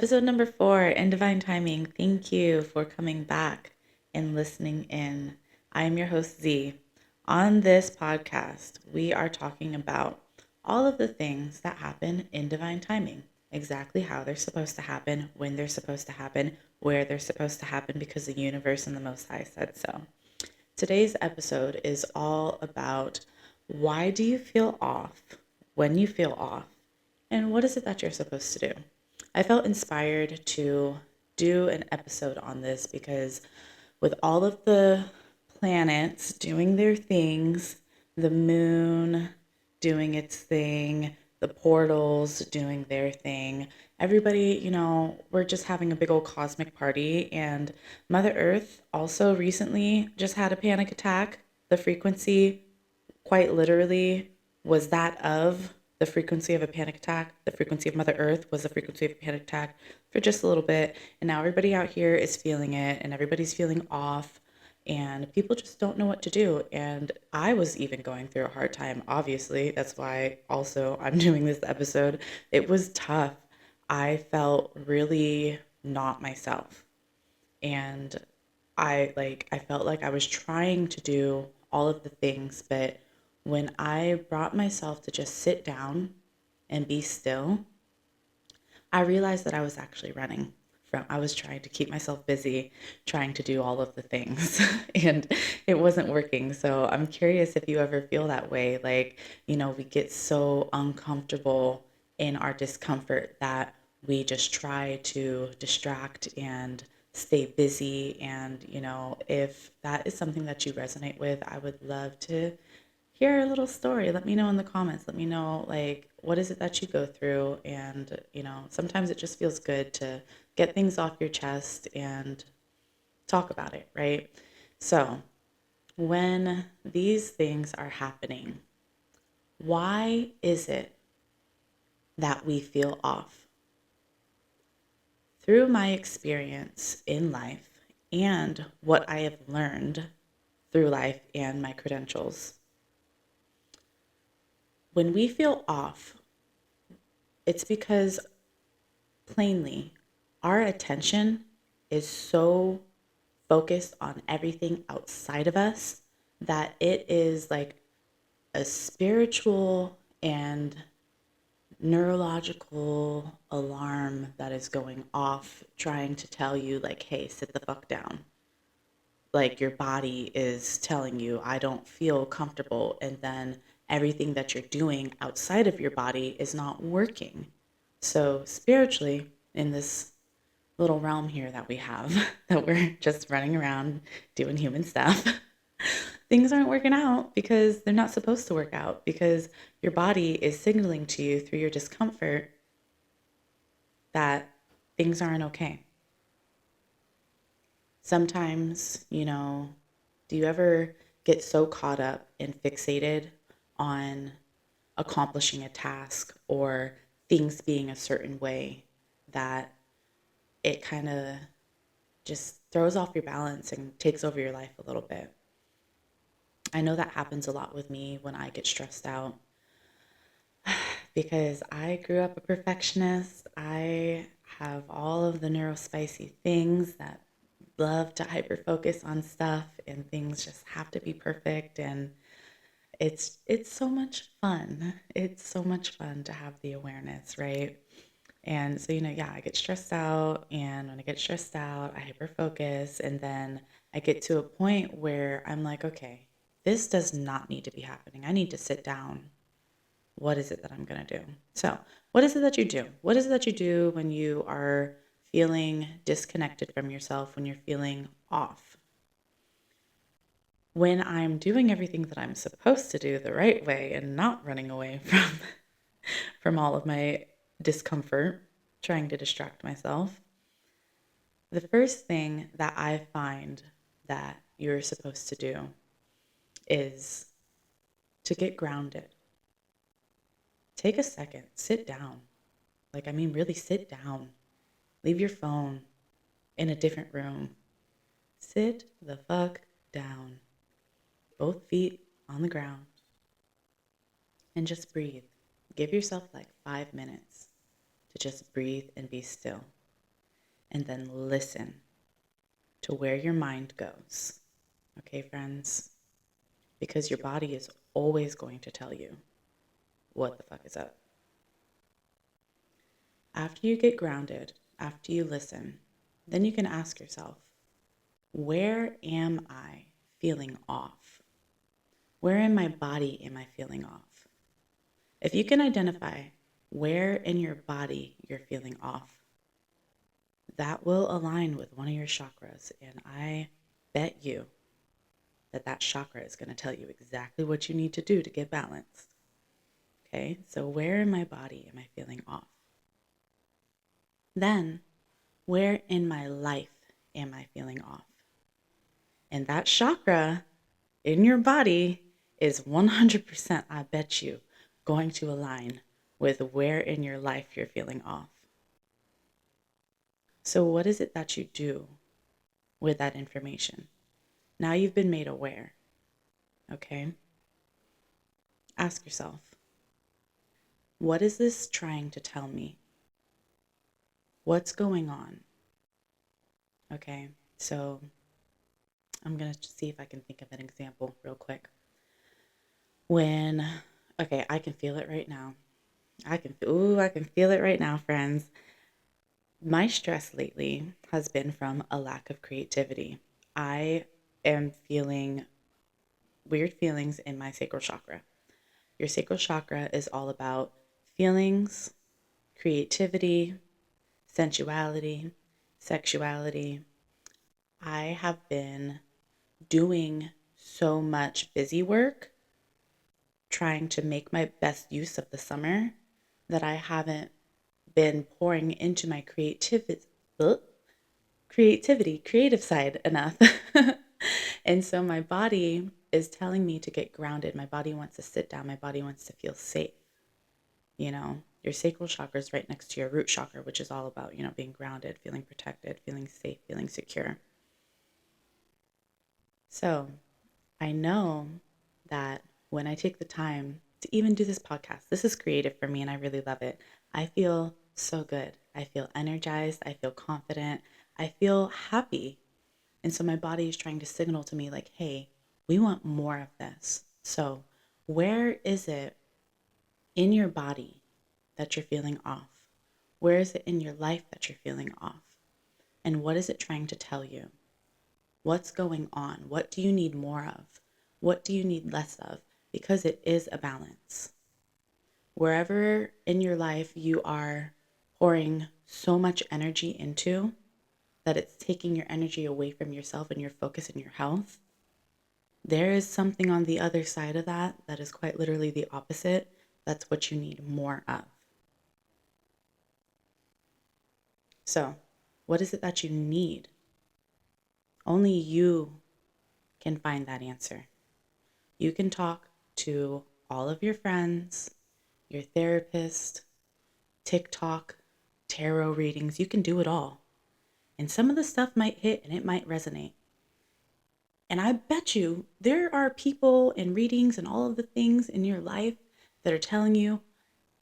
Episode number 4 in Divine Timing. Thank you for coming back and listening in. I am your host, Z. On this podcast, we are talking about all of the things that happen in divine timing, exactly how they're supposed to happen, when they're supposed to happen, where they're supposed to happen, because the universe and the Most High said so. Today's episode is all about why do you feel off when you feel off, and what is it that you're supposed to do? I felt inspired to do an episode on this because with all of the planets doing their things, the moon doing its thing, the portals doing their thing, everybody, we're just having a big old cosmic party. And Mother Earth also recently just had a panic attack. The frequency, quite literally, was that of the frequency of a panic attack. The frequency of Mother Earth was the frequency of a panic attack for just a little bit. And now everybody out here is feeling it and everybody's feeling off and people just don't know what to do. And I was even going through a hard time, obviously. That's why also I'm doing this episode. It was tough. I felt really not myself. And I felt like I was trying to do all of the things, but when I brought myself to just sit down and be still, I realized that I was actually running from, I was trying to keep myself busy, trying to do all of the things, and it wasn't working. So I'm curious if you ever feel that way. Like, we get so uncomfortable in our discomfort that we just try to distract and stay busy. And, if that is something that you resonate with, I would love to hear a little story. Let me know in the comments. Let me know, like, what is it that you go through? And, sometimes it just feels good to get things off your chest and talk about it, right? So, when these things are happening, why is it that we feel off? Through my experience in life and what I have learned through life and my credentials, when we feel off, it's because plainly our attention is so focused on everything outside of us that it is like a spiritual and neurological alarm that is going off trying to tell you, like, hey, sit the fuck down. Like, your body is telling you, I don't feel comfortable, and then everything that you're doing outside of your body is not working. So spiritually, in this little realm here that we have, that we're just running around doing human stuff, things aren't working out because they're not supposed to work out, because your body is signaling to you through your discomfort that things aren't okay. Sometimes, do you ever get so caught up and fixated on accomplishing a task or things being a certain way that it kind of just throws off your balance and takes over your life a little bit? I know that happens a lot with me when I get stressed out because I grew up a perfectionist. I have all of the neurospicy things that love to hyper focus on stuff, and things just have to be perfect. And it's so much fun. It's so much fun to have the awareness, right? And so, yeah, I get stressed out, and when I get stressed out, I hyper focus, and then I get to a point where I'm like, okay, this does not need to be happening. I need to sit down. What is it that I'm going to do? So, what is it that you do? What is it that you do when you are feeling disconnected from yourself, when you're feeling off? When I'm doing everything that I'm supposed to do the right way and not running away from all of my discomfort, trying to distract myself, the first thing that I find that you're supposed to do is to get grounded. Take a second, sit down. Really sit down. Leave your phone in a different room. Sit the fuck down. Both feet on the ground. And just breathe. Give yourself like 5 minutes to just breathe and be still. and then listen to where your mind goes. Okay, friends? Because your body is always going to tell you what the fuck is up. After you get grounded, after you listen, then you can ask yourself, where am I feeling off? Where in my body am I feeling off? If you can identify where in your body you're feeling off, that will align with one of your chakras. And I bet you that that chakra is going to tell you exactly what you need to do to get balanced. Okay, so where in my body am I feeling off? Then, where in my life am I feeling off? And that chakra in your body is 100%, I bet you, going to align with where in your life you're feeling off. So, what is it that you do with that information? Now you've been made aware, okay? Ask yourself, what is this trying to tell me? What's going on? Okay, so I'm going to see if I can think of an example real quick. I can feel it right now. I can feel it right now, friends. My stress lately has been from a lack of creativity. I am feeling weird feelings in my sacral chakra. Your sacral chakra is all about feelings, creativity, sensuality, sexuality. I have been doing so much busy work trying to make my best use of the summer that I haven't been pouring into my creative side enough. And so my body is telling me to get grounded. My body wants to sit down. My body wants to feel safe. You know, your sacral chakra is right next to your root chakra, which is all about, being grounded, feeling protected, feeling safe, feeling secure. So I know that when I take the time to even do this podcast, this is creative for me and I really love it. I feel so good. I feel energized. I feel confident. I feel happy. And so my body is trying to signal to me like, hey, we want more of this. So where is it in your body that you're feeling off? Where is it in your life that you're feeling off? And what is it trying to tell you? What's going on? What do you need more of? What do you need less of? Because it is a balance. Wherever in your life you are pouring so much energy into that it's taking your energy away from yourself and your focus and your health, there is something on the other side of that that is quite literally the opposite. That's what you need more of. So, what is it that you need? Only you can find that answer. You can talk to all of your friends, your therapist, TikTok, tarot readings. You can do it all. And some of the stuff might hit and it might resonate. And I bet you there are people and readings and all of the things in your life that are telling you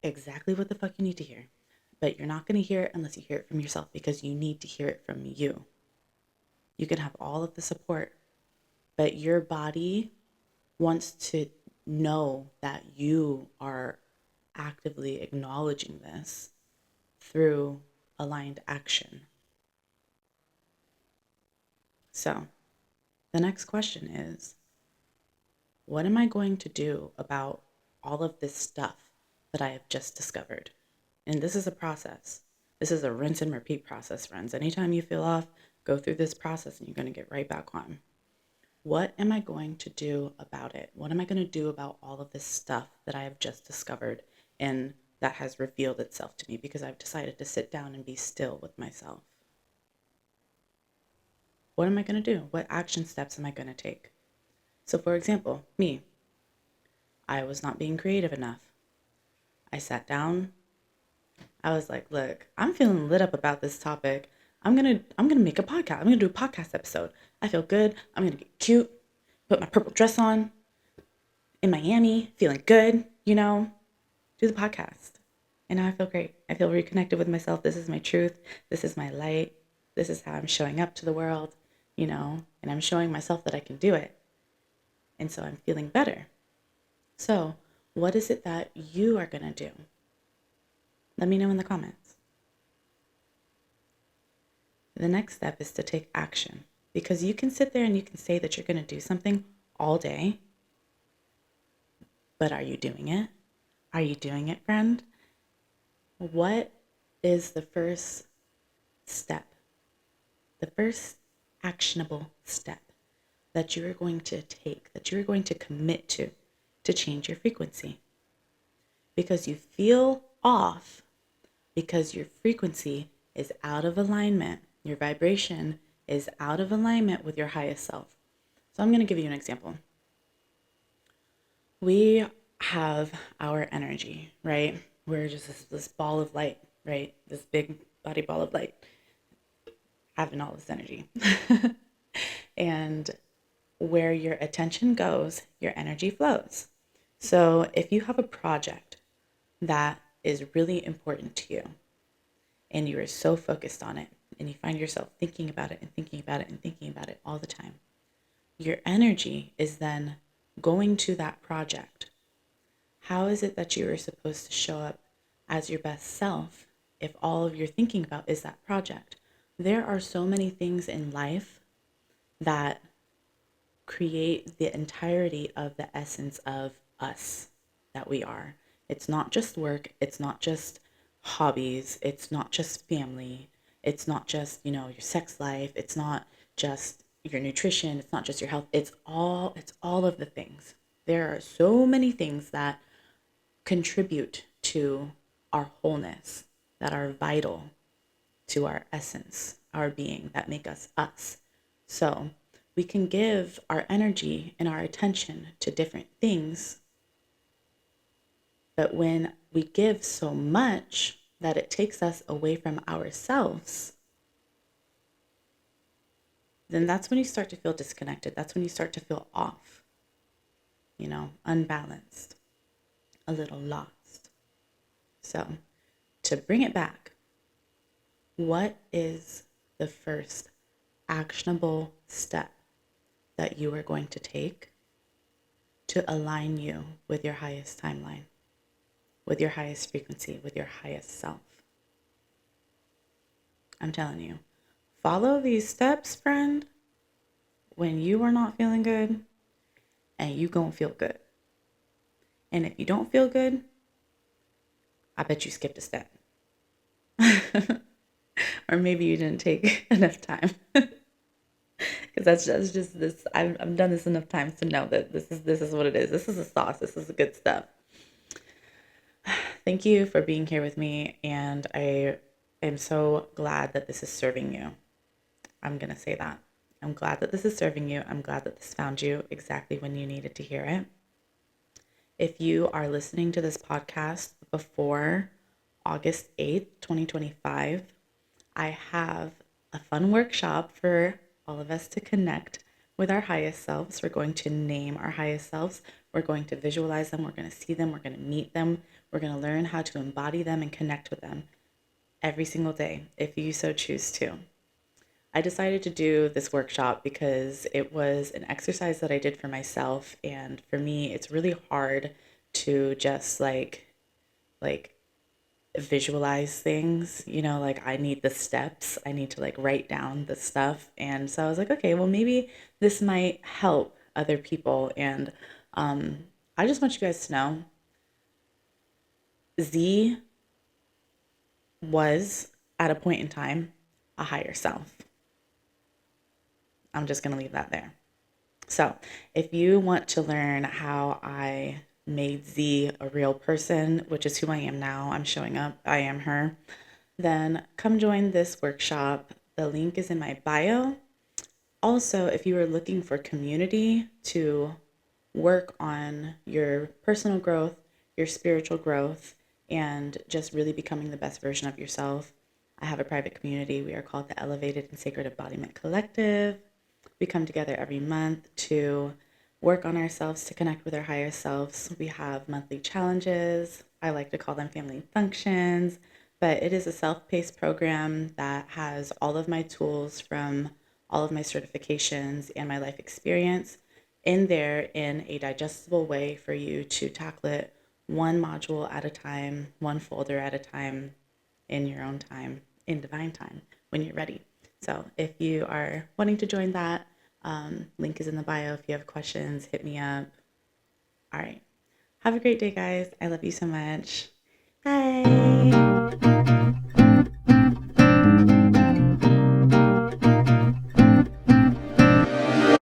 exactly what the fuck you need to hear. But you're not going to hear it unless you hear it from yourself because you need to hear it from you. You can have all of the support, but your body wants to know that you are actively acknowledging this through aligned action. So, the next question is, what am I going to do about all of this stuff that I have just discovered? And this is a process. This is a rinse and repeat process, friends. Anytime you feel off, go through this process and you're going to get right back on. What am I going to do about it? What am I going to do about all of this stuff that I have just discovered and that has revealed itself to me because I've decided to sit down and be still with myself? What am I going to do? What action steps am I going to take? So, for example, me, I was not being creative enough. I sat down. I was like, look, I'm feeling lit up about this topic. I'm gonna make a podcast. I'm gonna do a podcast episode. I feel good. I'm gonna get cute, put my purple dress on in Miami, feeling good, do the podcast. And now I feel great. I feel reconnected with myself. This is my truth. This is my light. This is how I'm showing up to the world, and I'm showing myself that I can do it. And so I'm feeling better. So, what is it that you are going to do? Let me know in the comments. The next step is to take action, because you can sit there and you can say that you're going to do something all day, but are you doing it? Are you doing it, friend? What is the first step, the first actionable step that you are going to take, that you are going to commit to change your frequency? Because you feel off, because your frequency is out of alignment, your vibration is out of alignment with your highest self. So I'm going to give you an example. We have our energy, right? We're just this ball of light, right? This big body ball of light, having all this energy. And where your attention goes, your energy flows. So if you have a project that is really important to you and you are so focused on it and you find yourself thinking about it and thinking about it and thinking about it all the time, your energy is then going to that project. How is it that you are supposed to show up as your best self if all of you're thinking about is that project? There are so many things in life that create the entirety of the essence of us that we are. It's not just work, it's not just hobbies, it's not just family, it's not just, your sex life, it's not just your nutrition, it's not just your health, it's all of the things. There are so many things that contribute to our wholeness, that are vital to our essence, our being, that make us us. So we can give our energy and our attention to different things, but when we give so much that it takes us away from ourselves, then that's when you start to feel disconnected. That's when you start to feel off, unbalanced, a little lost. So to bring it back, what is the first actionable step that you are going to take to align you with your highest timeline, with your highest frequency, with your highest self? I'm telling you, follow these steps, friend, when you are not feeling good, and you gonna feel good. And if you don't feel good, I bet you skipped a step. Or maybe you didn't take enough time. Because that's just this. I've done this enough times to know that this is what it is. This is the sauce. This is the good stuff. Thank you for being here with me, and I am so glad that this is serving you. I'm gonna say that. I'm glad that this is serving you. I'm glad that this found you exactly when you needed to hear it. If you are listening to this podcast before August 8th, 2025, I have a fun workshop for all of us to connect with our highest selves. We're going to name our highest selves. We're going to visualize them. We're going to see them. We're going to meet them. We're going to learn how to embody them and connect with them every single day, if you so choose to. I decided to do this workshop because it was an exercise that I did for myself. And for me, it's really hard to just like visualize things, like I need the steps. I need to write down the stuff. And so I was like, okay, well, maybe this might help other people. And I just want you guys to know Z was at a point in time a higher self. I'm just going to leave that there. So if you want to learn how I made Z a real person, which is who I am now, I'm showing up, I am her, then come join this workshop. The link is in my bio. Also, if you are looking for community to work on your personal growth, your spiritual growth, and just really becoming the best version of yourself, I have a private community. We are called the Elevated and Sacred Embodiment Collective. We come together every month to work on ourselves, to connect with our higher selves. We have monthly challenges. I like to call them family functions, but it is a self-paced program that has all of my tools from all of my certifications and my life experience in there in a digestible way for you to tackle it one module at a time, one folder at a time, in your own time, in divine time, when you're ready. So if you are wanting to join that, link is in the bio. If you have questions, hit me up. All right. Have a great day, guys. I love you so much. Bye.